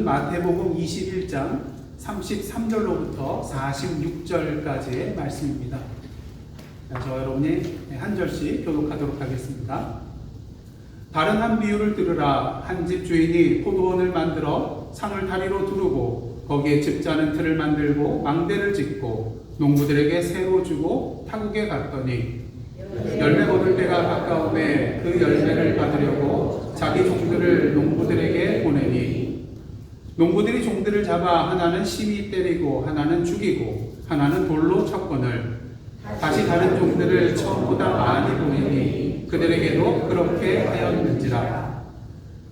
마태복음 21장 33절로부터 46절까지의 말씀입니다. 저 여러분이 한 절씩 교독하도록 하겠습니다. 다른 한 비유를 들으라. 한 집 주인이 포도원을 만들어 산을 다리로 두르고 거기에 즙자는 틀을 만들고 망대를 짓고 농부들에게 새로 주고 타국에 갔더니 열매 거둘 때가 가까움에 그 열매를 받으려고 자기 종들을 농부들에게 보내니 농부들이 종들을 잡아 하나는 심히 때리고 하나는 죽이고 하나는 돌로 쳤거늘 다시 다른 종들을 처음보다 많이 보내니 그들에게도 그렇게 하였는지라.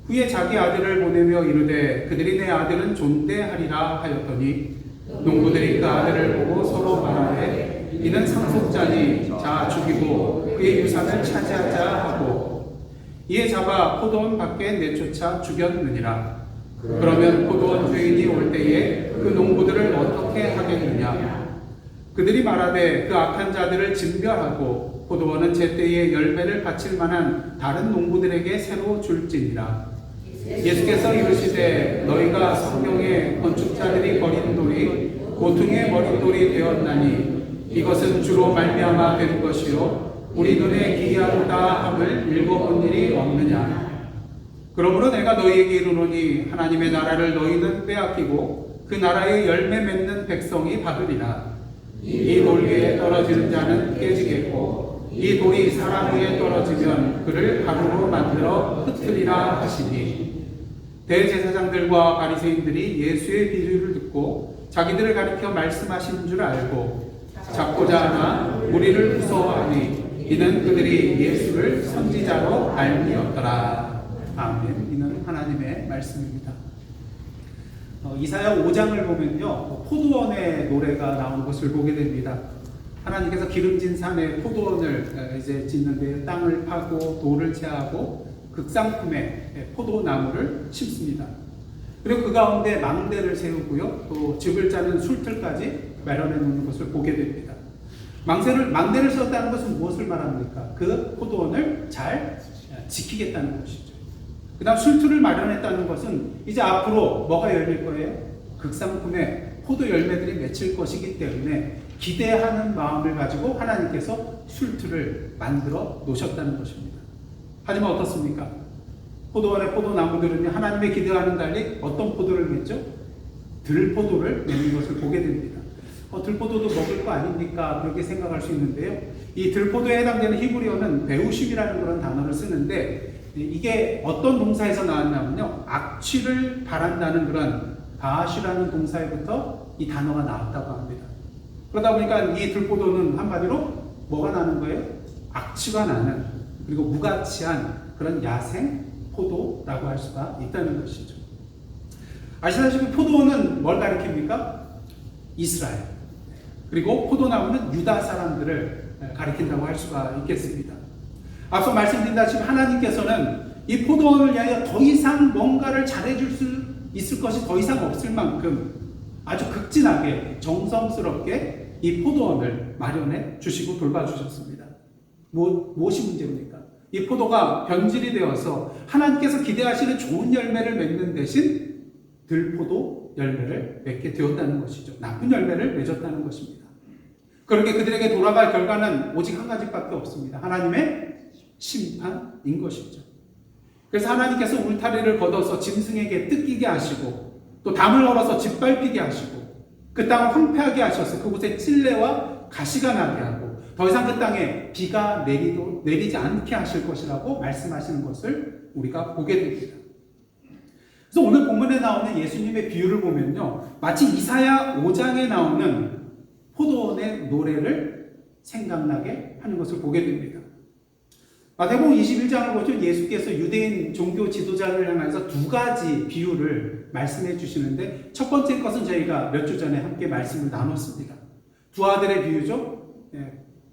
후에 자기 아들을 보내며 이르되 그들이 내 아들은 존대하리라 하였더니 농부들이 그 아들을 보고 서로 말하되 이는 상속자니 자 죽이고 그의 유산을 차지하자 하고 이에 잡아 포도원 밖에 내쫓아 죽였느니라. 그러면 포도원 주인이 올 때에 그 농부들을 어떻게 하겠느냐. 그들이 말하되 그 악한 자들을 진멸하고 포도원은 제때에 열매를 바칠 만한 다른 농부들에게 새로 줄지니라. 예수께서 이르시되 너희가 성경에 건축자들이 버린 돌이 고퉁이의 머릿돌이 되었나니 이것은 주로 말미암아 된 것이요 우리 눈에 기이하도다 함을 읽어본 일이 없느냐. 그러므로 내가 너희에게 이르노니 하나님의 나라를 너희는 빼앗기고 그 나라의 열매 맺는 백성이 받으리라. 이 돌 위에 떨어지는 자는 깨지겠고 이 돌이 사람 위에 떨어지면 그를 가루로 만들어 흩으리라 하시니 대제사장들과 바리새인들이 예수의 비유를 듣고 자기들을 가리켜 말씀하신 줄 알고 잡고자 하나 무리를 무서워하니 이는 그들이 예수를 선지자로 알미었더라. 아멘. 이는 하나님의 말씀입니다. 이사야 5장을 보면요, 포도원의 노래가 나오는 것을 보게 됩니다. 하나님께서 기름진 산에 포도원을 이제 짓는데 땅을 파고 돌을 채하고 극상품의 포도나무를 심습니다. 그리고 그 가운데 망대를 세우고요. 또 즙을 짜는 술틀까지 마련해 놓는 것을 보게 됩니다. 망대를 세웠다는 것은 무엇을 말합니까? 그 포도원을 잘 지키겠다는 것이죠. 그 다음 술틀을 마련했다는 것은 이제 앞으로 뭐가 열릴 거예요? 극상품의 포도 열매들이 맺힐 것이기 때문에 기대하는 마음을 가지고 하나님께서 술틀을 만들어 놓으셨다는 것입니다. 하지만 어떻습니까? 포도원의 포도나무들은 하나님의 기대와는 달리 어떤 포도를 맺죠? 들포도를 맺는 것을 보게 됩니다. 들포도도 먹을 거 아닙니까? 그렇게 생각할 수 있는데요. 이 들포도에 해당되는 히브리어는 배우심이라는 그런 단어를 쓰는데 이게 어떤 동사에서 나왔냐면요. 악취를 바란다는 그런 바시라는 동사에부터 이 단어가 나왔다고 합니다. 그러다 보니까 이 들포도는 한마디로 뭐가 나는 거예요? 악취가 나는, 그리고 무가치한 그런 야생 포도라고 할 수가 있다는 것이죠. 아시다시피 포도는 뭘 가리킵니까? 이스라엘. 그리고 포도나무는 유다 사람들을 가리킨다고 할 수가 있겠습니다. 앞서 말씀드린다시피 하나님께서는 이 포도원을 위하여 더 이상 뭔가를 잘해줄 수 있을 것이 더 이상 없을 만큼 아주 극진하게 정성스럽게 이 포도원을 마련해 주시고 돌봐주셨습니다. 무엇이 문제입니까? 이 포도가 변질이 되어서 하나님께서 기대하시는 좋은 열매를 맺는 대신 들포도 열매를 맺게 되었다는 것이죠. 나쁜 열매를 맺었다는 것입니다. 그렇게 그들에게 돌아갈 결과는 오직 한 가지밖에 없습니다. 하나님의 심판인 것이죠. 그래서 하나님께서 울타리를 걷어서 짐승에게 뜯기게 하시고 또 담을 얼어서 짓밟히게 하시고 그 땅을 황폐하게 하셔서 그곳에 찔레와 가시가 나게 하고 더 이상 그 땅에 비가 내리지 않게 하실 것이라고 말씀하시는 것을 우리가 보게 됩니다. 그래서 오늘 본문에 나오는 예수님의 비유를 보면요, 마치 이사야 5장에 나오는 포도원의 노래를 생각나게 하는 것을 보게 됩니다. 마태복음 21장을 보시면 예수께서 유대인 종교 지도자를 향해서 두 가지 비유를 말씀해 주시는데 첫 번째 것은 저희가 몇 주 전에 함께 말씀을 나눴습니다. 두 아들의 비유죠.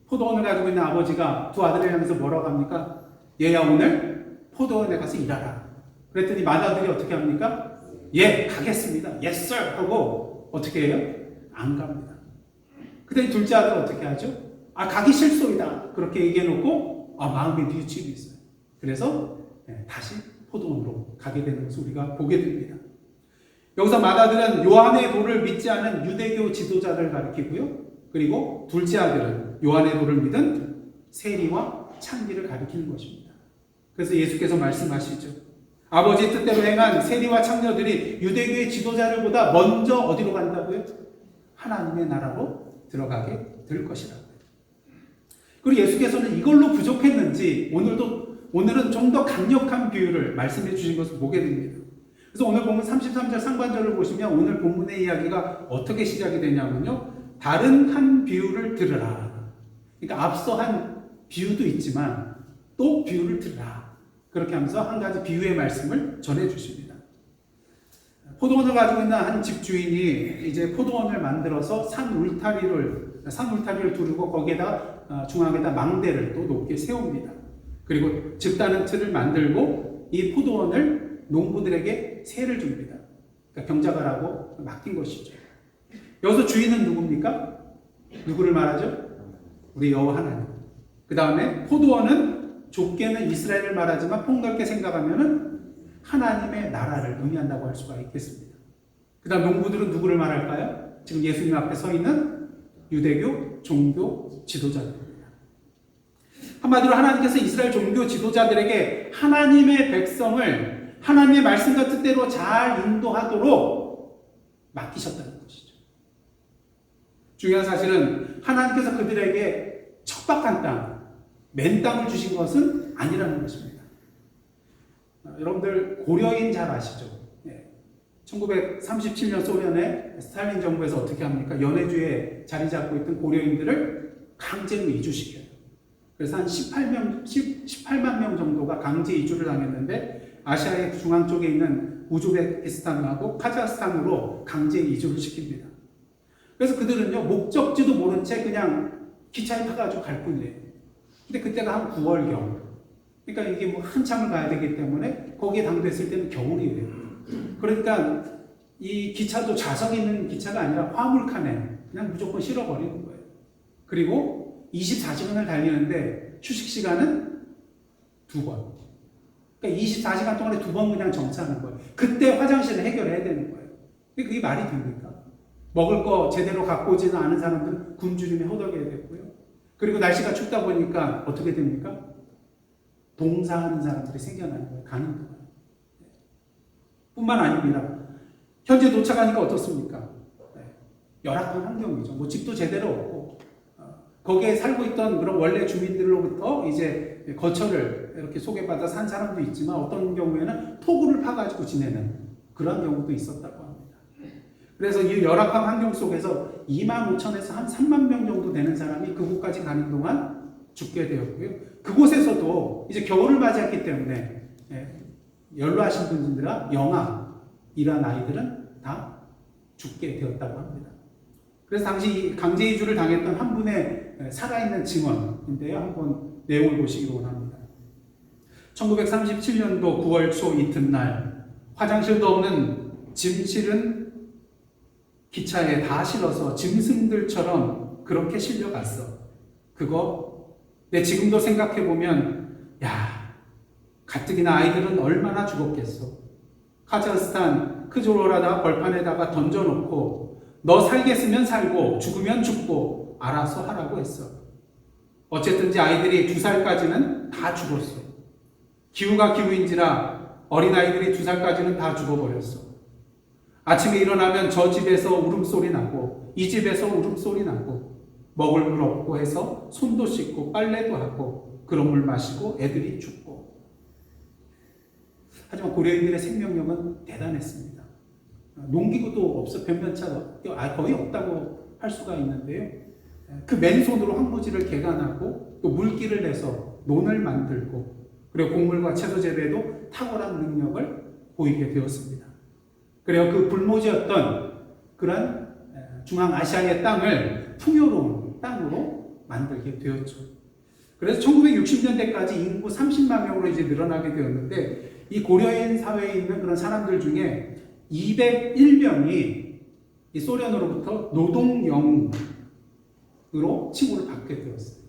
포도원을 가지고 있는 아버지가 두 아들을 향해서 뭐라고 합니까? 얘야 오늘 포도원에 가서 일하라. 그랬더니 맏아들이 어떻게 합니까? 예, 가겠습니다. Yes, sir! 하고 어떻게 해요? 안 갑니다. 그랬더니 둘째 아들은 어떻게 하죠? 가기 싫소이다. 그렇게 얘기해놓고 마음에 뉘우치고 있어요. 그래서 다시 포도원으로 가게 되는 것을 우리가 보게 됩니다. 여기서 맏아들은 요한의 도를 믿지 않은 유대교 지도자를 가리키고요. 그리고 둘째 아들은 요한의 도를 믿은 세리와 창기를 가리키는 것입니다. 그래서 예수께서 말씀하시죠. 아버지 뜻대로 행한 세리와 창녀들이 유대교의 지도자들보다 먼저 어디로 간다고요? 하나님의 나라로 들어가게 될 것이라고요. 그리고 예수께서는 이걸로 부족했는지 오늘은 좀 더 강력한 비유를 말씀해 주신 것을 보게 됩니다. 그래서 오늘 본문 33절 상반절을 보시면 오늘 본문의 이야기가 어떻게 시작이 되냐면요. 다른 한 비유를 들으라. 그러니까 앞서 한 비유도 있지만 또 비유를 들으라. 그렇게 하면서 한 가지 비유의 말씀을 전해 주십니다. 포도원을 가지고 있는 한 집주인이 이제 포도원을 만들어서 산 울타리를 두르고 거기에다 중앙에다 망대를 또 높게 세웁니다. 그리고 즙다는 틀을 만들고 이 포도원을 농부들에게 세를 줍니다. 그러니까 경작하라고 맡긴 것이죠. 여기서 주인은 누굽니까? 누구를 말하죠? 우리 여호와 하나님. 그 다음에 포도원은 좁게는 이스라엘을 말하지만 폭넓게 생각하면은 하나님의 나라를 의미한다고 할 수가 있겠습니다. 그 다음 농부들은 누구를 말할까요? 지금 예수님 앞에 서 있는 유대교 종교 지도자들입니다. 한마디로 하나님께서 이스라엘 종교 지도자들에게 하나님의 백성을 하나님의 말씀과 뜻대로 잘 인도하도록 맡기셨다는 것이죠. 중요한 사실은 하나님께서 그들에게 척박한 땅, 맨 땅을 주신 것은 아니라는 것입니다. 여러분들 고려인 잘 아시죠? 1937년 소련의 스탈린 정부에서 어떻게 합니까? 연해주에 자리 잡고 있던 고려인들을 강제로 이주시켜요. 그래서 한 18만 명 정도가 강제 이주를 당했는데 아시아의 중앙 쪽에 있는 우즈베키스탄하고 카자흐스탄으로 강제 이주를 시킵니다. 그래서 그들은요, 목적지도 모른 채 그냥 기차에 타가지고 갈 뿐이에요. 근데 그때가 한 9월경. 그러니까 이게 뭐 한참을 가야 되기 때문에 거기에 당도했을 때는 겨울이에요. 그러니까 이 기차도 좌석 있는 기차가 아니라 화물칸에 그냥 무조건 실어버리는 거예요. 그리고 24시간을 달리는데 휴식 시간은 2번. 그러니까 24시간 동안에 2번 그냥 정차하는 거예요. 그때 화장실을 해결해야 되는 거예요. 그게 말이 됩니까? 먹을 거 제대로 갖고 오지는 않은 사람들은 굶주림에 허덕여야 되고요. 그리고 날씨가 춥다 보니까 어떻게 됩니까? 봉사하는 사람들이 생겨나는 거예요. 가는 동안. 뿐만 아닙니다. 현재 도착하니까 어떻습니까? 열악한 환경이죠. 뭐 집도 제대로 없고 거기에 살고 있던 그런 원래 주민들로부터 이제 거처를 이렇게 소개받아 산 사람도 있지만 어떤 경우에는 토구를 파가지고 지내는 그런 경우도 있었다고 합니다. 그래서 이 열악한 환경 속에서 25,000에서 한 3만 명 정도 되는 사람이 그곳까지 가는 동안 죽게 되었고요. 그곳에서도 이제 겨울을 맞이했기 때문에 연로하신 분들이나 영아이란 아이들은 다 죽게 되었다고 합니다. 그래서 당시 강제 이주를 당했던 한 분의 살아있는 증언인데요. 한번 내용을 보시기 원합니다. 1937년도 9월 초 이튿날 화장실도 없는 짐 실은 기차에 다 실어서 짐승들처럼 그렇게 실려갔어. 그거 내 지금도 생각해보면 야, 가뜩이나 아이들은 얼마나 죽었겠어. 카자흐스탄 크조로라다 벌판에다가 던져놓고 너 살겠으면 살고 죽으면 죽고 알아서 하라고 했어. 어쨌든지 아이들이 2살까지는 다 죽었어. 기후가 기후인지라 어린아이들이 2살까지는 다 죽어버렸어. 아침에 일어나면 저 집에서 울음소리 나고 이 집에서 울음소리 나고 먹을 물 없고 해서 손도 씻고 빨래도 하고 그런 물 마시고 애들이 죽고. 하지만 고려인들의 생명력은 대단했습니다. 농기구도 없어 변변차가 거의 없다고 할 수가 있는데요. 그 맨손으로 황무지를 개간하고 또 물기를 내서 논을 만들고 그리고 곡물과 채소 재배에도 탁월한 능력을 보이게 되었습니다. 그리고 그 불모지였던 그런 중앙아시아의 땅을 풍요로운 땅으로 만들게 되었죠. 그래서 1960년대까지 인구 30만 명으로 이제 늘어나게 되었는데 이 고려인 사회에 있는 그런 사람들 중에 201명이 이 소련으로부터 노동영웅으로 칭호를 받게 되었어요.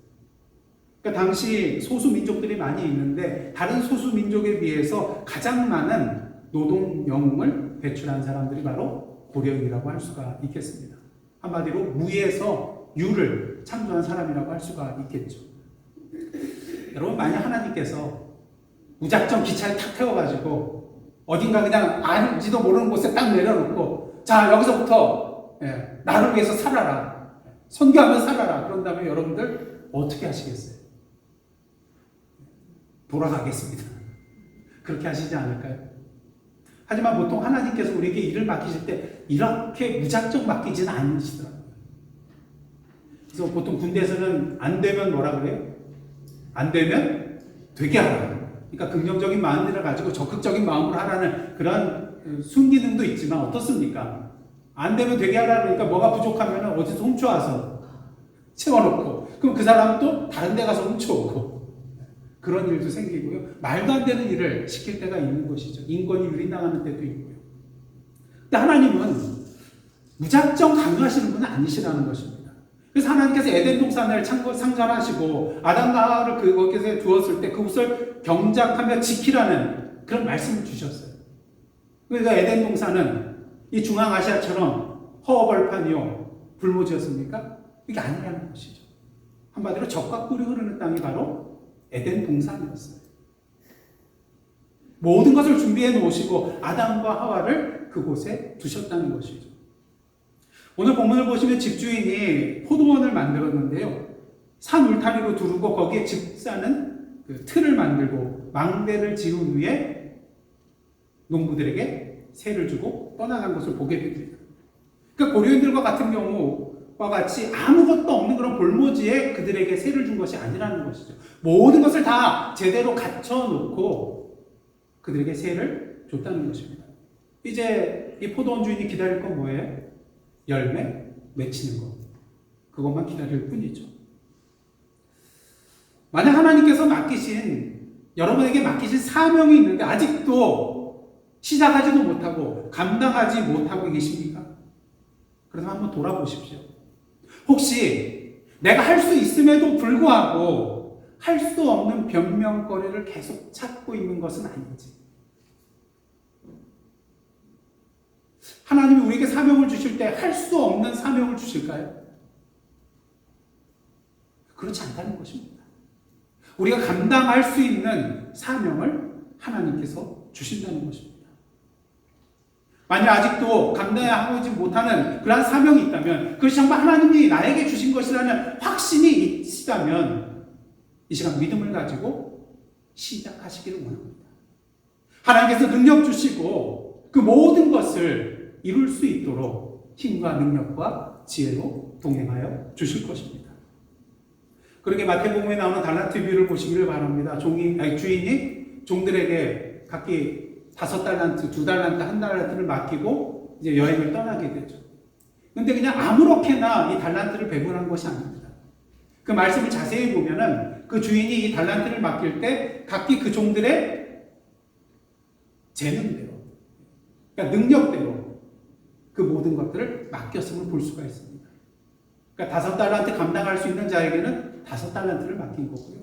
그러니까 당시 소수민족들이 많이 있는데 다른 소수민족에 비해서 가장 많은 노동영웅을 배출한 사람들이 바로 고려인이라고 할 수가 있겠습니다. 한마디로 무에서 유를 창조한 사람이라고 할 수가 있겠죠. 여러분, 만약 하나님께서 무작정 기차에 탁 태워가지고 어딘가 그냥 알지도 모르는 곳에 딱 내려놓고 자 여기서부터 나를 위해서 살아라, 선교하며 살아라, 그런 다음에 여러분들 어떻게 하시겠어요? 돌아가겠습니다. 그렇게 하시지 않을까요? 하지만 보통 하나님께서 우리에게 일을 맡기실 때 이렇게 무작정 맡기지는 않으시더라고요. 그래서 보통 군대에서는 안 되면 뭐라 그래요? 안 되면 되게 하라. 그러니까 긍정적인 마음들을 가지고 적극적인 마음으로 하라는 그런 순기능도 있지만 어떻습니까? 안 되면 되게 하라 그러니까 뭐가 부족하면 어디서 훔쳐와서 채워놓고 그럼 그 사람은 또 다른 데 가서 훔쳐오고 그런 일도 생기고요. 말도 안 되는 일을 시킬 때가 있는 것이죠. 인권이 유린당하는 때도 있고요. 근데 하나님은 무작정 강요하시는 분은 아니시라는 것입니다. 그래서 하나님께서 에덴 동산을 상전하시고 아담과 하와를 거기에 두었을 때 그곳을 경작하며 지키라는 그런 말씀을 주셨어요. 그러니까 에덴 동산은 이 중앙아시아처럼 허허벌판이요 불모지였습니까? 이게 아니라는 것이죠. 한마디로 젖과 꿀이 흐르는 땅이 바로 에덴 동산이었어요. 모든 것을 준비해 놓으시고 아담과 하와를 그곳에 두셨다는 것이죠. 오늘 본문을 보시면 집주인이 포도원을 만들었는데요. 산 울타리로 두르고 거기에 집 사는 그 틀을 만들고 망대를 지은 후에 농부들에게 세를 주고 떠나간 것을 보게 됩니다. 그러니까 고려인들과 같은 경우와 같이 아무것도 없는 그런 볼모지에 그들에게 세를 준 것이 아니라는 것이죠. 모든 것을 다 제대로 갖춰놓고 그들에게 세를 줬다는 것입니다. 이제 이 포도원 주인이 기다릴 건 뭐예요? 열매 맺히는 것. 그것만 기다릴 뿐이죠. 만약 하나님께서 여러분에게 맡기신 사명이 있는데 아직도 시작하지도 못하고 감당하지 못하고 계십니까? 그래서 한번 돌아보십시오. 혹시 내가 할 수 있음에도 불구하고 할 수 없는 변명거리를 계속 찾고 있는 것은 아닌지. 하나님이 우리에게 사명을 주실 때 할 수 없는 사명을 주실까요? 그렇지 않다는 것입니다. 우리가 감당할 수 있는 사명을 하나님께서 주신다는 것입니다. 만약 아직도 감당하지 못하는 그러한 사명이 있다면, 그것이 정말 하나님이 나에게 주신 것이라는 확신이 있다면 이 시간 믿음을 가지고 시작하시기를 원합니다. 하나님께서 능력 주시고 그 모든 것을 이룰 수 있도록 힘과 능력과 지혜로 동행하여 주실 것입니다. 그렇게 마태복음에 나오는 달란트 비유를 보시기를 바랍니다. 주인이 종들에게 각기 5달란트, 2달란트, 1달란트를 맡기고 이제 여행을 떠나게 되죠. 근데 그냥 아무렇게나 이 달란트를 배분한 것이 아닙니다. 그 말씀을 자세히 보면은 그 주인이 이 달란트를 맡길 때 각기 그 종들의 재능대로, 그러니까 능력대로 그 모든 것들을 맡겼음을 볼 수가 있습니다. 그러니까 5달란트 감당할 수 있는 자에게는 5달란트를 맡긴 거고요.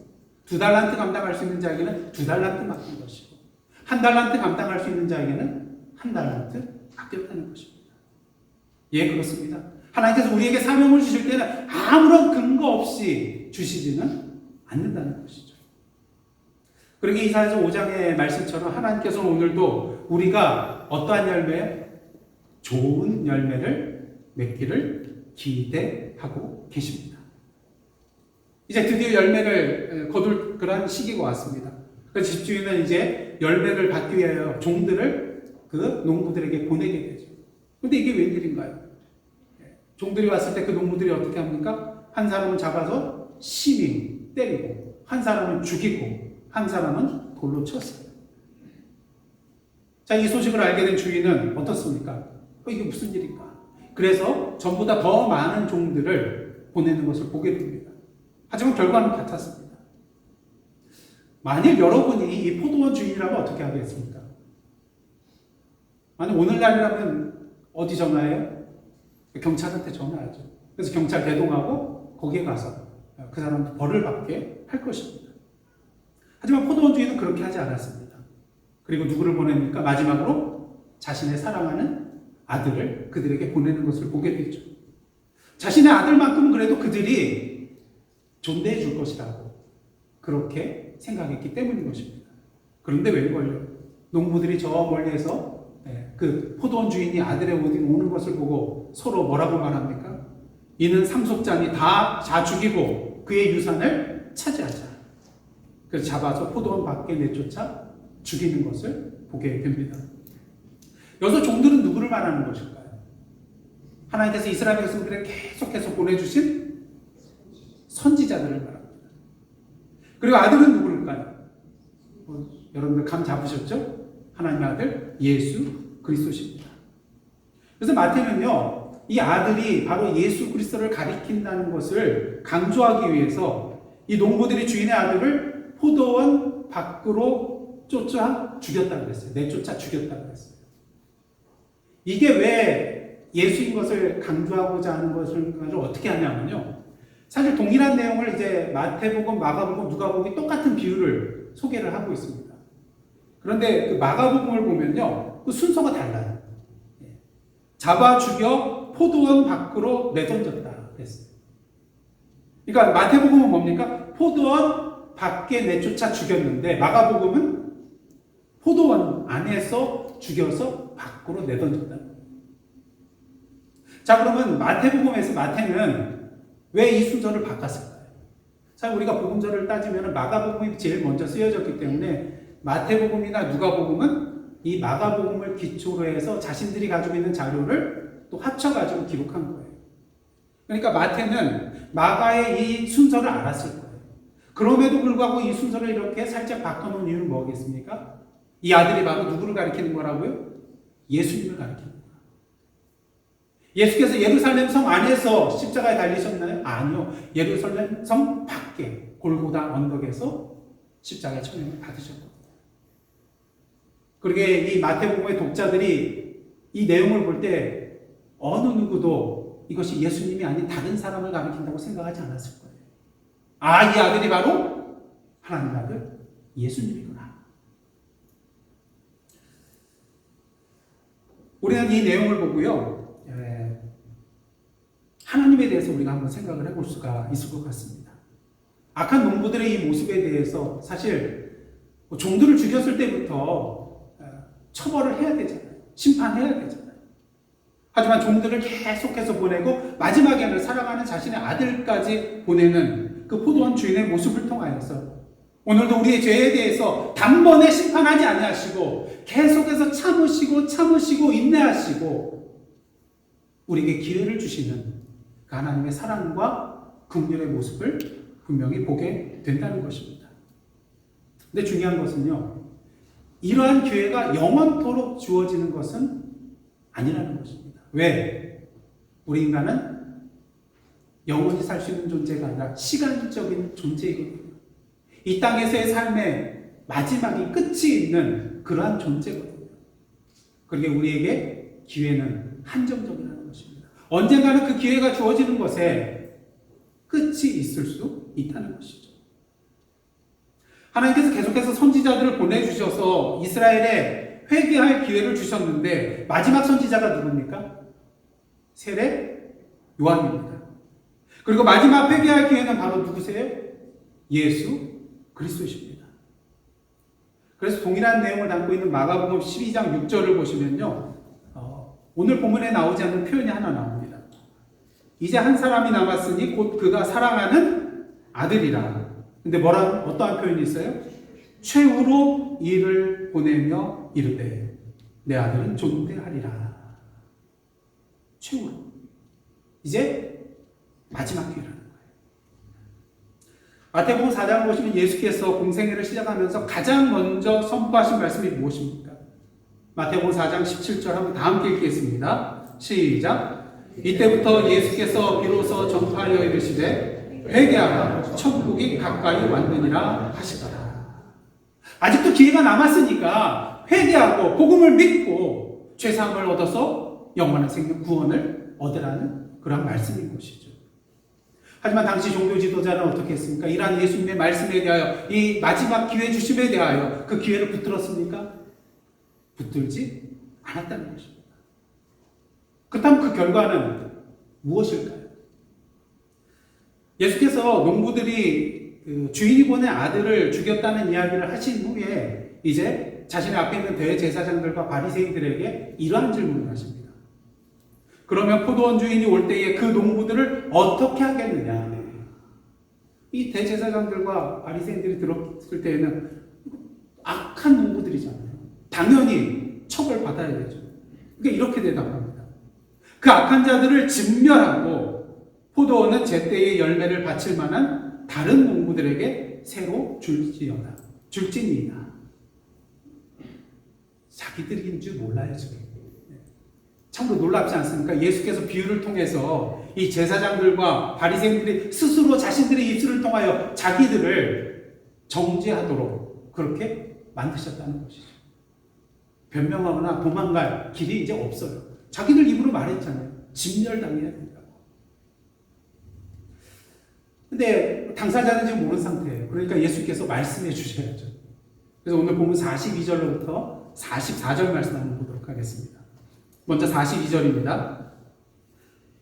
2달란트 감당할 수 있는 자에게는 2달란트 맡긴 것이고, 1달란트 감당할 수 있는 자에게는 1달란트 맡겼다는 것입니다. 예, 그렇습니다. 하나님께서 우리에게 사명을 주실 때는 아무런 근거 없이 주시지는 않는다는 것이죠. 그러게 이사야서 5장의 말씀처럼 하나님께서는 오늘도 우리가 어떠한 열매, 좋은 열매를 맺기를 기대하고 계십니다. 이제 드디어 열매를 거둘 그런 시기가 왔습니다. 그래서 집주인은 이제 열매를 받기 위하여 종들을 그 농부들에게 보내게 되죠. 그런데 이게 웬일인가요? 종들이 왔을 때 그 농부들이 어떻게 합니까? 한 사람을 잡아서 심히 때리고, 한 사람은 죽이고, 한 사람은 돌로 쳤어요. 자, 이 소식을 알게 된 주인은 어떻습니까? 이게 무슨 일인가? 그래서 전보다 더 많은 종들을 보내는 것을 보게 됩니다. 하지만 결과는 같았습니다. 만일 여러분이 이 포도원 주인이라면 어떻게 하겠습니까? 만약 오늘날이라면 어디 전화해요? 경찰한테 전화하죠. 그래서 경찰 대동하고 거기에 가서 그 사람 벌을 받게 할 것입니다. 하지만 포도원 주인은 그렇게 하지 않았습니다. 그리고 누구를 보냅니까? 마지막으로 자신의 사랑하는 아들을 그들에게 보내는 것을 보게 되죠. 자신의 아들만큼은 그래도 그들이 존대해 줄 것이라고 그렇게 생각했기 때문인 것입니다. 그런데 웬걸요? 농부들이 저 멀리에서 그 포도원 주인이 아들의 어디 오는 것을 보고 서로 뭐라고 말합니까? 이는 상속자니 다 죽이고 그의 유산을 차지하자. 그래서 잡아서 포도원 밖에 내쫓아 죽이는 것을 보게 됩니다. 여기서 종들은 누구를 말하는 것일까요? 하나님께서 이스라엘 백성들에게 계속해서 보내주신 선지자들을 말합니다. 그리고 아들은 누구일까요? 여러분들 감 잡으셨죠? 하나님의 아들 예수 그리스도십니다. 그래서 마태는요, 이 아들이 바로 예수 그리스도를 가리킨다는 것을 강조하기 위해서 이 농부들이 주인의 아들을 포도원 밖으로 쫓아 죽였다고 그랬어요. 내쫓아 죽였다고 그랬어요. 이게 왜 예수인 것을 강조하고자 하는 것을 어떻게 하냐면요. 사실 동일한 내용을 이제 마태복음, 마가복음, 누가복음이 똑같은 비유를 소개를 하고 있습니다. 그런데 그 마가복음을 보면요, 그 순서가 달라요. 잡아 죽여 포도원 밖으로 내던졌다 그랬어요. 그러니까 마태복음은 뭡니까? 포도원 밖에 내쫓아 죽였는데 마가복음은 포도원 안에서 죽여서 밖으로 내던졌다. 자, 그러면 마태복음에서 마태는 왜 이 순서를 바꿨을까요? 자, 우리가 복음서를 따지면 마가복음이 제일 먼저 쓰여졌기 때문에 마태복음이나 누가복음은 이 마가복음을 기초로 해서 자신들이 가지고 있는 자료를 또 합쳐가지고 기록한 거예요. 그러니까 마태는 마가의 이 순서를 알았을 거예요. 그럼에도 불구하고 이 순서를 이렇게 살짝 바꿔놓은 이유는 뭐겠습니까? 이 아들이 바로 누구를 가리키는 거라고요? 예수님을 가리키는 거예요. 예수께서 예루살렘 성 안에서 십자가에 달리셨나요? 아니요. 예루살렘 성 밖에 골고다 언덕에서 십자가의 천형을 받으셨거든요. 그러게 이 마태복음의 독자들이 이 내용을 볼 때 어느 누구도 이것이 예수님이 아닌 다른 사람을 가리킨다고 생각하지 않았을 거예요. 아, 이 아들이 바로 하나님 아들 예수님이구나. 우리는 이 내용을 보고요, 하나님에 대해서 우리가 한번 생각을 해볼 수가 있을 것 같습니다. 악한 농부들의 이 모습에 대해서 사실 종들을 죽였을 때부터 처벌을 해야 되잖아요. 심판해야 되잖아요. 하지만 종들을 계속해서 보내고 마지막에는 사랑하는 자신의 아들까지 보내는 그 포도원 주인의 모습을 통하여서 오늘도 우리의 죄에 대해서 단번에 심판하지 아니하시고 계속해서 참으시고 인내하시고 우리에게 기회를 주시는 그 하나님의 사랑과 긍휼의 모습을 분명히 보게 된다는 것입니다. 근데 중요한 것은요, 이러한 기회가 영원토록 주어지는 것은 아니라는 것입니다. 왜? 우리 인간은 영원히 살 수 있는 존재가 아니라 시간적인 존재이거든요. 이 땅에서의 삶의 마지막이 끝이 있는 그러한 존재거든요. 그러게 우리에게 기회는 한정적이라는 것입니다. 언젠가는 그 기회가 주어지는 것에 끝이 있을 수 있다는 것이죠. 하나님께서 계속해서 선지자들을 보내주셔서 이스라엘에 회개할 기회를 주셨는데 마지막 선지자가 누굽니까? 세례 요한입니다. 그리고 마지막 회개할 기회는 바로 누구세요? 예수 그리스도십니다. 그래서 동일한 내용을 담고 있는 마가복음 12장 6절을 보시면요, 오늘 본문에 나오지 않는 표현이 하나 나옵니다. 이제 한 사람이 남았으니 곧 그가 사랑하는 아들이라. 근데 어떠한 표현이 있어요? 최후로 이를 보내며 이르되 내 아들은 존대하리라. 최후로. 이제 마지막 기회라는 거예요. 마태복음 4장을 보시면 예수께서 공생애를 시작하면서 가장 먼저 선포하신 말씀이 무엇입니까? 마태복음 4장 17절 한번 다 함께 읽겠습니다. 시작. 이때부터 예수께서 비로소 전파하여 이르시되 회개하라 천국이 가까이 왔느니라 하시더라. 아직도 기회가 남았으니까 회개하고 복음을 믿고 죄사함을 얻어서 영원한 생명 구원을 얻으라는 그런 말씀인 것이죠. 하지만 당시 종교 지도자는 어떻게 했습니까? 이러한 예수님의 말씀에 대하여 이 마지막 기회 주심에 대하여 그 기회를 붙들었습니까? 붙들지 않았다는 것입니다. 그렇다면 그 결과는 무엇일까요? 예수께서 농부들이 주인이 보낸 아들을 죽였다는 이야기를 하신 후에 이제 자신의 앞에 있는 대제사장들과 바리새인들에게 이러한 질문을 하십니다. 그러면 포도원 주인이 올 때에 그 농부들을 어떻게 하겠느냐? 이 대제사장들과 바리새인들이 들었을 때에는 악한 농부들이잖아요. 당연히 처벌받아야 되죠. 그러니까 이렇게 대답합니다. 그 악한 자들을 진멸하고 포도원은 제때의 열매를 바칠 만한 다른 농부들에게 새로 줄지니이다. 자기들인 줄 몰라요, 지금. 참으로 놀랍지 않습니까? 예수께서 비유를 통해서 이 제사장들과 바리새인들이 스스로 자신들의 입술을 통하여 자기들을 정죄하도록 그렇게 만드셨다는 것이죠. 변명하거나 도망갈 길이 이제 없어요. 자기들 입으로 말했잖아요. 진멸당해야 된다고. 근데 당사자는 지금 모르는 상태예요. 그러니까 예수께서 말씀해 주셔야죠. 그래서 오늘 보면 42절로부터 44절 말씀 한번 보도록 하겠습니다. 먼저 42절입니다.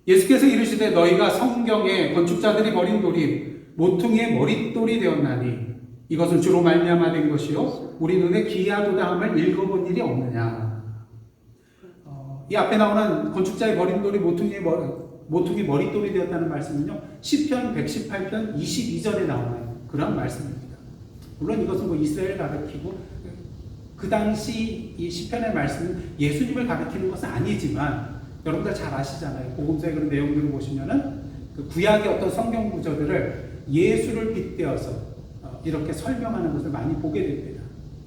예수께서 이르시되 너희가 성경에 건축자들이 버린 돌이 모퉁이의 머릿돌이 되었나니 이것은 주로 말미암아 된 것이요 우리 눈에 기이하도다 함을 읽어본 일이 없느냐. 이 앞에 나오는 건축자의 버린 돌이 모퉁이 머릿돌이 되었다는 말씀은요 시편 118편 22절에 나오는 그런 말씀입니다. 물론 이것은 뭐 이스라엘을 가리키고 그 당시 이 시편의 말씀은 예수님을 가리키는 것은 아니지만 여러분들 잘 아시잖아요. 복음서의 그런 내용들을 보시면은 그 구약의 어떤 성경 구절들을 예수를 빗대어서 이렇게 설명하는 것을 많이 보게 됩니다.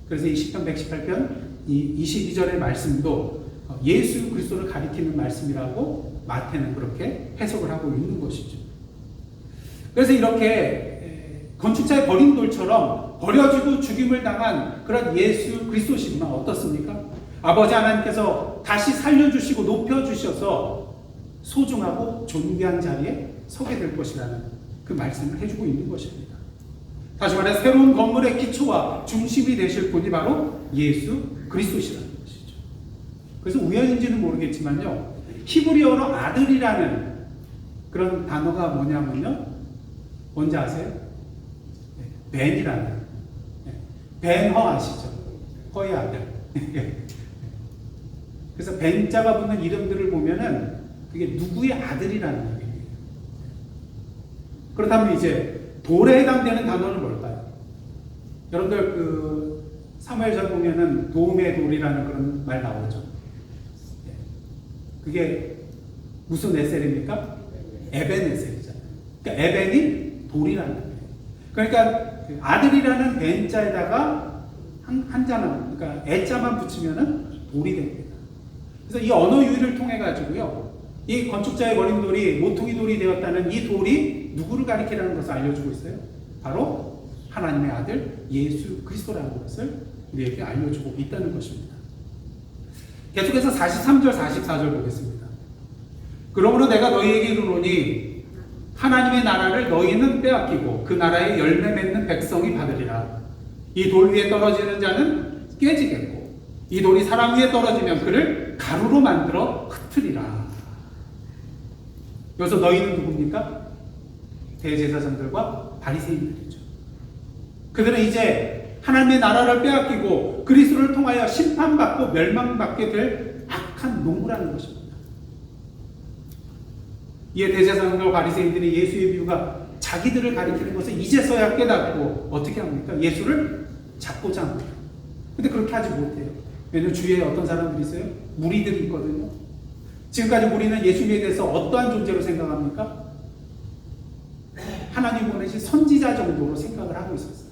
그래서 이 시편 118편 이 22절의 말씀도 예수 그리스도를 가리키는 말씀이라고 마태는 그렇게 해석을 하고 있는 것이죠. 그래서 이렇게 건축자의 버린 돌처럼 버려지고 죽임을 당한 그런 예수 그리스도시지만 어떻습니까? 아버지 하나님께서 다시 살려주시고 높여주셔서 소중하고 존귀한 자리에 서게 될 것이라는 그 말씀을 해주고 있는 것입니다. 다시 말해 새로운 건물의 기초와 중심이 되실 분이 바로 예수 그리스도시라는 것이죠. 그래서 우연인지는 모르겠지만요, 히브리어로 아들이라는 그런 단어가 뭐냐면요, 뭔지 아세요? 벤이라는, 벤허 아시죠? 허의 아들. 그래서 벤자가 붙는 이름들을 보면은 그게 누구의 아들이라는 얘기예요. 그렇다면 이제 돌에 해당되는 단어는 뭘까요? 여러분들 그 사무엘상 보면은 도움의 돌이라는 그런 말 나오죠. 그게 무슨 에셀입니까? 에벤에셀이잖아요. 그러니까 에벤이 돌이라는 거예요. 그러니까 그 아들이라는 벤자에다가 한자만, 그러니까 애자만 붙이면은 돌이 됩니다. 그래서 이 언어 유희를 통해 가지고요, 이 건축자의 버린 돌이 모퉁이 돌이 되었다는 이 돌이 누구를 가리키라는 것을 알려주고 있어요. 바로 하나님의 아들 예수 그리스도라는 것을 우리에게 알려주고 있다는 것입니다. 계속해서 43절 44절 보겠습니다. 그러므로 내가 너희에게 이르노니 하나님의 나라를 너희는 빼앗기고 그 나라의 열매 맺는 백성이 받으리라. 이 돌 위에 떨어지는 자는 깨지겠고 이 돌이 사람 위에 떨어지면 그를 가루로 만들어 흩으리라. 여기서 너희는 누굽니까? 대제사장들과 바리새인들이죠. 그들은 이제 하나님의 나라를 빼앗기고 그리스도를 통하여 심판받고 멸망받게 될 악한 농부라는 것입니다. 이에 대제사장들과 바리새인들이 예수의 비유가 자기들을 가리키는 것을 이제서야 깨닫고 어떻게 합니까? 예수를 잡고자 합니다. 근데 그렇게 하지 못해요. 왜냐하면 주위에 어떤 사람들이 있어요? 무리들이 있거든요. 지금까지 우리는 예수님에 대해서 어떠한 존재로 생각합니까? 하나님 보내신 선지자 정도로 생각을 하고 있었어요.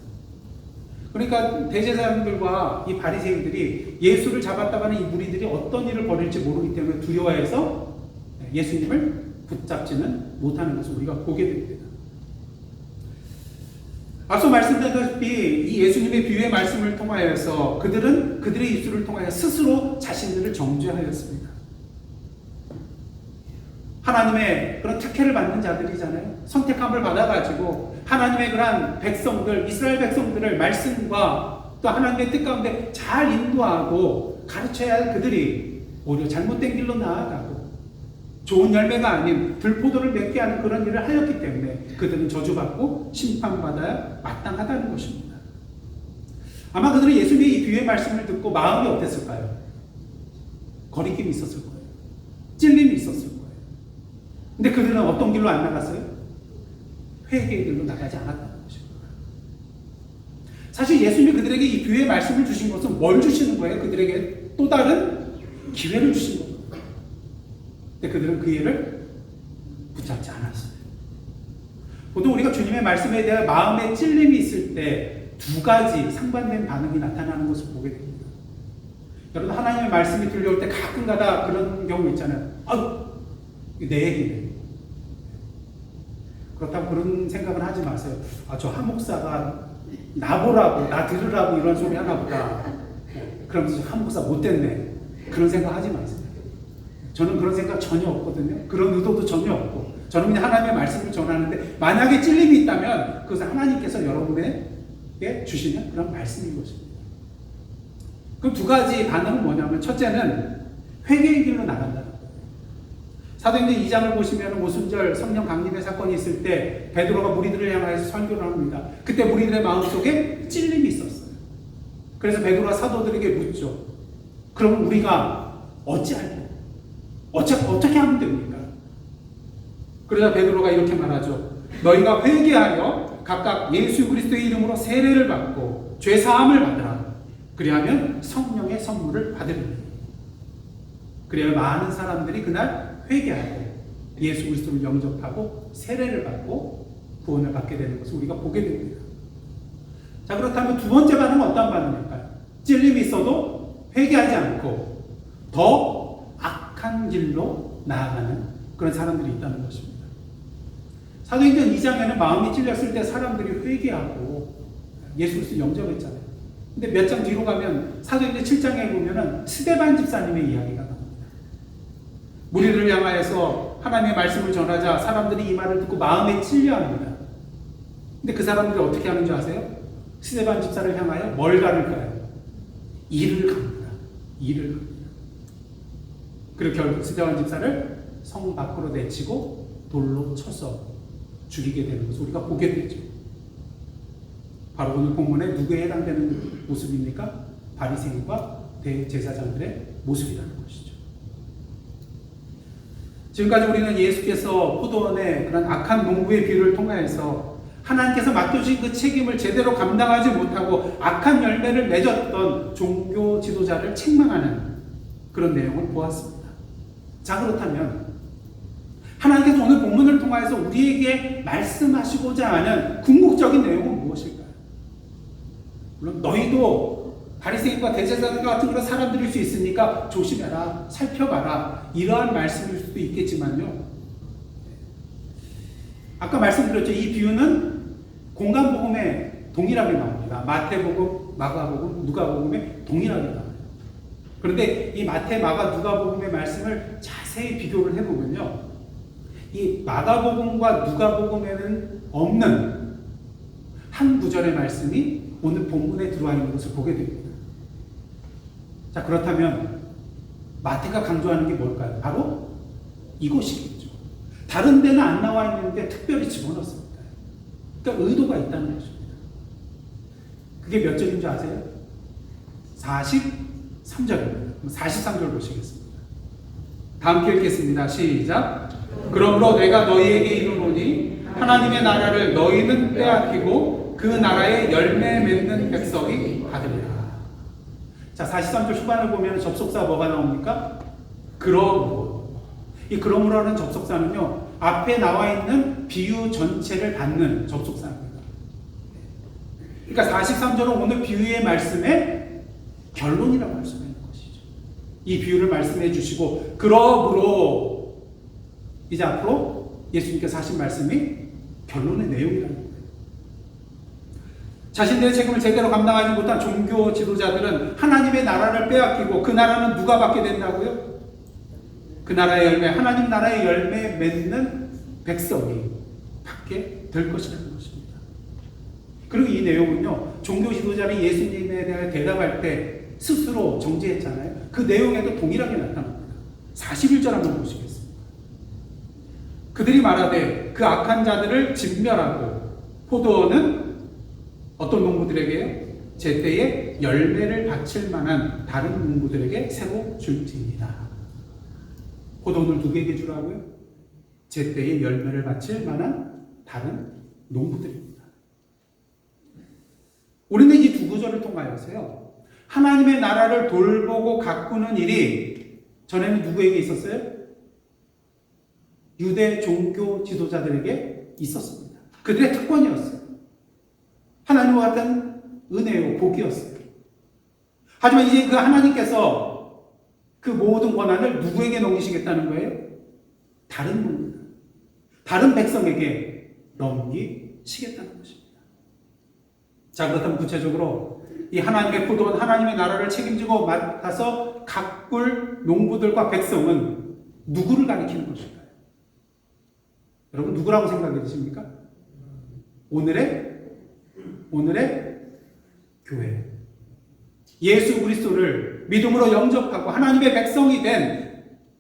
그러니까 대제사장들과 이 바리새인들이 예수를 잡았다가는 이 무리들이 어떤 일을 벌일지 모르기 때문에 두려워해서 예수님을 붙잡지는 못하는 것을 우리가 보게 됩니다. 앞서 말씀드렸다시피 이 예수님의 비유의 말씀을 통하여서 그들은 그들의 입술을 통하여 스스로 자신들을 정죄하였습니다. 하나님의 그런 특혜를 받는 자들이잖아요. 선택함을 받아가지고 하나님의 그런 백성들, 이스라엘 백성들을 말씀과 또 하나님의 뜻 가운데 잘 인도하고 가르쳐야 할 그들이 오히려 잘못된 길로 나아가고 좋은 열매가 아닌 들포도를 맺게 하는 그런 일을 하였기 때문에 그들은 저주받고 심판받아야 마땅하다는 것입니다. 아마 그들은 예수님의 이 비유의 말씀을 듣고 마음이 어땠을까요? 거리낌이 있었을 거예요. 찔림이 있었을 거예요. 근데 그들은 어떤 길로 안 나갔어요? 회개의 길로 나가지 않았다는 것입니다. 사실 예수님이 그들에게 이 비유의 말씀을 주신 것은 뭘 주시는 거예요? 그들에게 또 다른 기회를 주신 겁니다. 근데 그들은 그 일을 붙잡지 않았어요. 보통 우리가 주님의 말씀에 대한 마음의 찔림이 있을 때 두 가지 상반된 반응이 나타나는 것을 보게 됩니다. 여러분, 하나님의 말씀이 들려올 때 가끔가다 그런 경우 있잖아요. 아유, 내 얘기네. 그렇다고 그런 생각을 하지 마세요. 아, 저 한 목사가 나보라고, 나 들으라고 이런 소리 하나 보다. 그러면서 한 목사 못됐네. 그런 생각 하지 마세요. 저는 그런 생각 전혀 없거든요. 그런 의도도 전혀 없고. 저는 그냥 하나님의 말씀을 전하는데, 만약에 찔림이 있다면 그것은 하나님께서 여러분에게 주시는 그런 말씀인 것입니다. 그럼 두 가지 반응은 뭐냐면, 첫째는 회개의 길로 나간다는 거예요. 사도행전 2장을 보시면 오순절 성령 강림의 사건이 있을 때 베드로가 무리들을 향하여서 설교를 합니다. 그때 무리들의 마음속에 찔림이 있었어요. 그래서 베드로가 사도들에게 묻죠. 그럼 우리가 어찌할까? 어떻게 하면 됩니까? 그러자 베드로가 이렇게 말하죠. 너희가 회개하여 각각 예수 그리스도의 이름으로 세례를 받고 죄 사함을 받으라. 그리하면 성령의 선물을 받으리니. 그래야 많은 사람들이 그날 회개하고 예수 그리스도를 영접하고 세례를 받고 구원을 받게 되는 것을 우리가 보게 됩니다. 자, 그렇다면 두 번째 반응은 어떤 반응일까요? 찔림이 있어도 회개하지 않고 더 악한 길로 나아가는 그런 사람들이 있다는 것입니다. 사도행전 2장에는 마음이 찔렸을 때 사람들이 회개하고 예수 그리스도 영접했잖아요. 근데 몇 장 뒤로 가면 사도행전 7장에 보면은 스데반 집사님의 이야기가 나옵니다. 무리를 향하여서 하나님의 말씀을 전하자 사람들이 이 말을 듣고 마음에 찔려합니다. 근데 그 사람들이 어떻게 하는 줄 아세요? 스데반 집사를 향하여 뭘 가를까요? 이를 갑니다. 이를 갑니다. 그리고 결국 스데반 집사를 성 밖으로 내치고 돌로 쳐서 죽이게 되는 것을 우리가 보게 되죠. 바로 오늘 본문에 누구에 해당되는 모습입니까? 바리새인과 대제사장들의 모습이라는 것이죠. 지금까지 우리는 예수께서 포도원의 그런 악한 농부의 비유를 통하여서 하나님께서 맡겨주신 그 책임을 제대로 감당하지 못하고 악한 열매를 맺었던 종교 지도자를 책망하는 그런 내용을 보았습니다. 자, 그렇다면 하나님께서 오늘 본문을 통하여서 우리에게 말씀하시고자 하는 궁극적인 내용은 무엇일까요? 물론 너희도 바리새인과 대제사장 같은 그런 사람들일 수 있으니까 조심해라, 살펴봐라, 이러한 말씀일 수도 있겠지만요. 아까 말씀드렸죠. 이 비유는 공간복음에 동일하게 나옵니다. 마태복음, 마가복음, 누가복음에 동일하게 나와요. 그런데 이 마태, 마가, 누가복음의 말씀을 자세히 비교를 해보면요, 이 마가복음과 누가복음에는 없는 한 구절의 말씀이 오늘 본문에 들어와 있는 것을 보게 됩니다. 자, 그렇다면 마태가 강조하는 게 뭘까요? 바로 이것이겠죠. 다른 데는 안 나와 있는데 특별히 집어넣습니다. 그러니까 의도가 있다는 것입니다. 그게 몇 절인 줄 아세요? 43절입니다. 43절 보시겠습니다. 다 함께 읽겠습니다. 시작. 그러므로 내가 너희에게 이르노니 하나님의 나라를 너희는 빼앗기고 그 나라의 열매 맺는 백성이 받으리라. 자, 43절 후반을 보면 접속사 뭐가 나옵니까? 그러므로. 이 그러므로라는 접속사는요, 앞에 나와 있는 비유 전체를 받는 접속사입니다. 그러니까 43절은 오늘 비유의 말씀의 결론이라고 할 수가 있는 것이죠. 이 비유를 말씀해 주시고 그러므로 이제 앞으로 예수님께서 하신 말씀이 결론의 내용이라는 거예요. 자신들의 책임을 제대로 감당하지 못한 종교 지도자들은 하나님의 나라를 빼앗기고 그 나라는 누가 받게 된다고요? 그 나라의 열매, 하나님 나라의 열매 맺는 백성이 받게 될 것이라는 것입니다. 그리고 이 내용은요, 종교 지도자는 예수님에 대해 대답할 때 스스로 정죄했잖아요. 그 내용에도 동일하게 나타납니다. 41절 한번 보시겠습니다. 그들이 말하되 그 악한 자들을 진멸하고 포도원은 어떤 농부들에게요? 제때에 열매를 바칠 만한 다른 농부들에게 새로 줄지니라. 포도원을 누구에게 주라고요? 제때에 열매를 바칠 만한 다른 농부들입니다. 우리는 이 두 구절을 통하여서요, 하나님의 나라를 돌보고 가꾸는 일이 전에는 누구에게 있었어요? 유대 종교 지도자들에게 있었습니다. 그들의 특권이었어요. 하나님과 같은 은혜요, 복이었어요. 하지만 이제 그 하나님께서 그 모든 권한을 누구에게 넘기시겠다는 거예요? 다른 분들, 다른 백성에게 넘기시겠다는 것입니다. 자, 그렇다면 구체적으로 이 하나님의 포도원, 하나님의 나라를 책임지고 맡아서 가꿀 농부들과 백성은 누구를 가리키는 것일까요? 여러분, 누구라고 생각이 드십니까? 오늘의 교회. 예수 그리스도를 믿음으로 영접하고 하나님의 백성이 된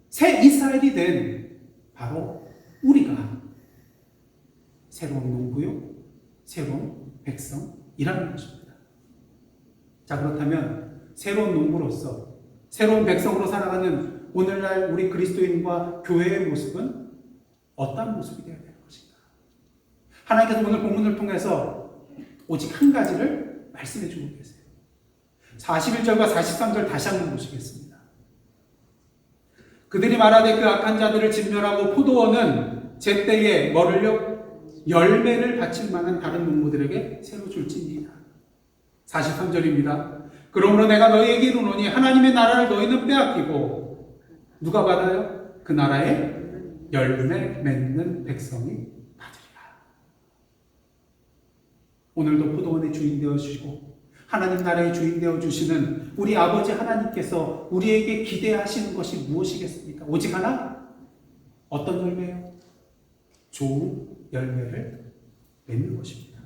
새 이스라엘이 된 바로 우리가 새로운 농부요, 새로운 백성이라는 것입니다. 자, 그렇다면 새로운 농부로서 새로운 백성으로 살아가는 오늘날 우리 그리스도인과 교회의 모습은 어떤 모습이 되어야 될 것인가? 하나님께서 오늘 본문을 통해서 오직 한 가지를 말씀해 주고 계세요. 41절과 43절 다시 한번 보시겠습니다. 그들이 말하되 그 악한 자들을 진멸하고 포도원은 제때에 뭐를요? 열매를 바칠 만한 다른 농부들에게 새로 줄지니라. 43절입니다. 그러므로 내가 너희에게 이르노니 하나님의 나라를 너희는 빼앗기고 누가 받아요? 그 나라의 열매 맺는 백성이 받으리라. 오늘도 포도원의 주인 되어 주시고 하나님 나라의 주인 되어 주시는 우리 아버지 하나님께서 우리에게 기대하시는 것이 무엇이겠습니까? 오직 하나? 어떤 열매요? 좋은 열매를 맺는 것입니다.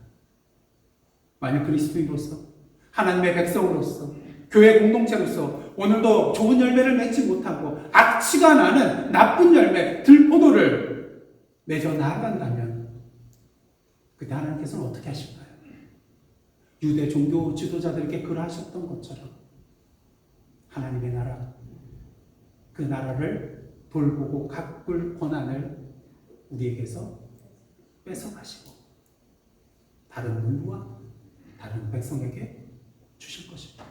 만약 그리스도인으로서 하나님의 백성으로서 교회 공동체로서 오늘도 좋은 열매를 맺지 못하고 악취가 나는 나쁜 열매, 들포도를 맺어 나아간다면 그때 하나님께서는 어떻게 하실까요? 유대 종교 지도자들에게 그러하셨던 것처럼 하나님의 나라, 그 나라를 돌보고 가꿀 권한을 우리에게서 뺏어가시고 다른 문부와 다른 백성에게 주실 것입니다.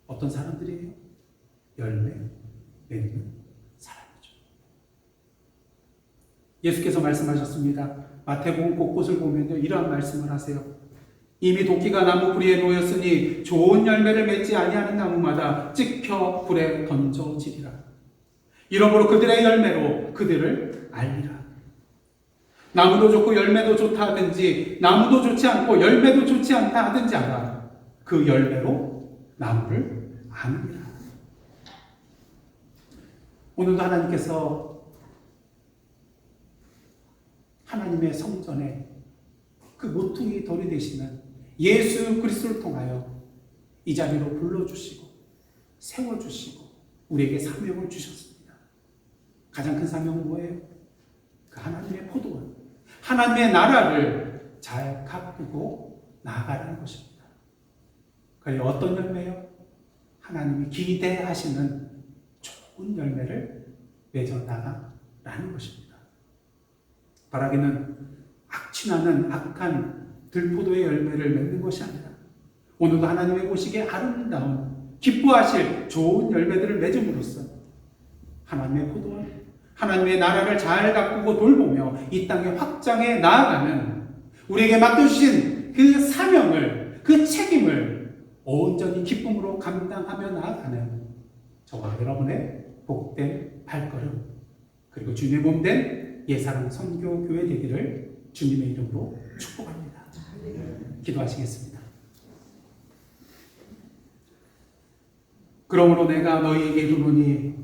어떤 사람들이에요? 열매 맺는 사람이죠. 예수께서 말씀하셨습니다. 마태복음 곳곳을 보면요, 이러한 말씀을 하세요. 이미 도끼가 나무 뿌리에 놓였으니 좋은 열매를 맺지 아니하는 나무마다 찍혀 불에 던져지리라. 이러므로 그들의 열매로 그들을 알리라. 나무도 좋고 열매도 좋다 하든지 나무도 좋지 않고 열매도 좋지 않다 하든지 알아. 그 열매로 나무를 아느니라. 오늘도 하나님께서 하나님의 성전에 그 모퉁이 돌이 되시는 예수 그리스도를 통하여 이 자리로 불러주시고 세워주시고 우리에게 사명을 주셨습니다. 가장 큰 사명은 뭐예요? 그 하나님의 포도원, 하나님의 나라를 잘 가꾸고 나아가라는 것입니다. 그래 어떤 열매요? 하나님이 기대하시는 좋은 열매를 맺어 나가라는 것입니다. 바라기는 악취나는 악한 들포도의 열매를 맺는 것이 아니라 오늘도 하나님의 보시기에 아름다운 기뻐하실 좋은 열매들을 맺음으로써 하나님의 포도원, 하나님의 나라를 잘 가꾸고 돌보며 이 땅의 확장해 나아가는 우리에게 맡겨주신 그 사명을, 그 책임을 온전히 기쁨으로 감당하며 나아가는 저와 여러분의 복된 발걸음, 그리고 주님의 몸된 예사랑 선교교회 되기를 주님의 이름으로 축복합니다. 기도하시겠습니다. 그러므로 내가 너희에게 이르노니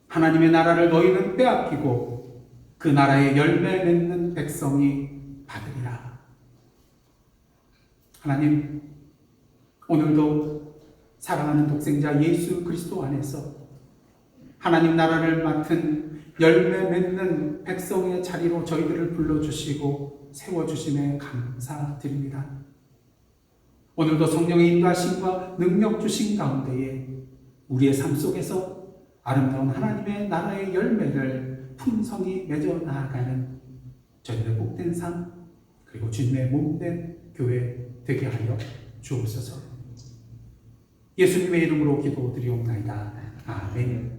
하나님의 나라를 너희는 빼앗기고 그 나라의 열매 맺는 백성이 받으리라. 하나님, 오늘도 사랑하는 독생자 예수 그리스도 안에서 하나님 나라를 맡은 열매 맺는 백성의 자리로 저희들을 불러주시고 세워주심에 감사드립니다. 오늘도 성령의 인도하심과 능력 주신 가운데에 우리의 삶 속에서 아름다운 하나님의 나라의 열매를 풍성히 맺어 나아가는 저희들의 복된 삶, 그리고 주님의 몸된 교회 되게 하여 주옵소서. 예수님의 이름으로 기도드리옵나이다. 아멘.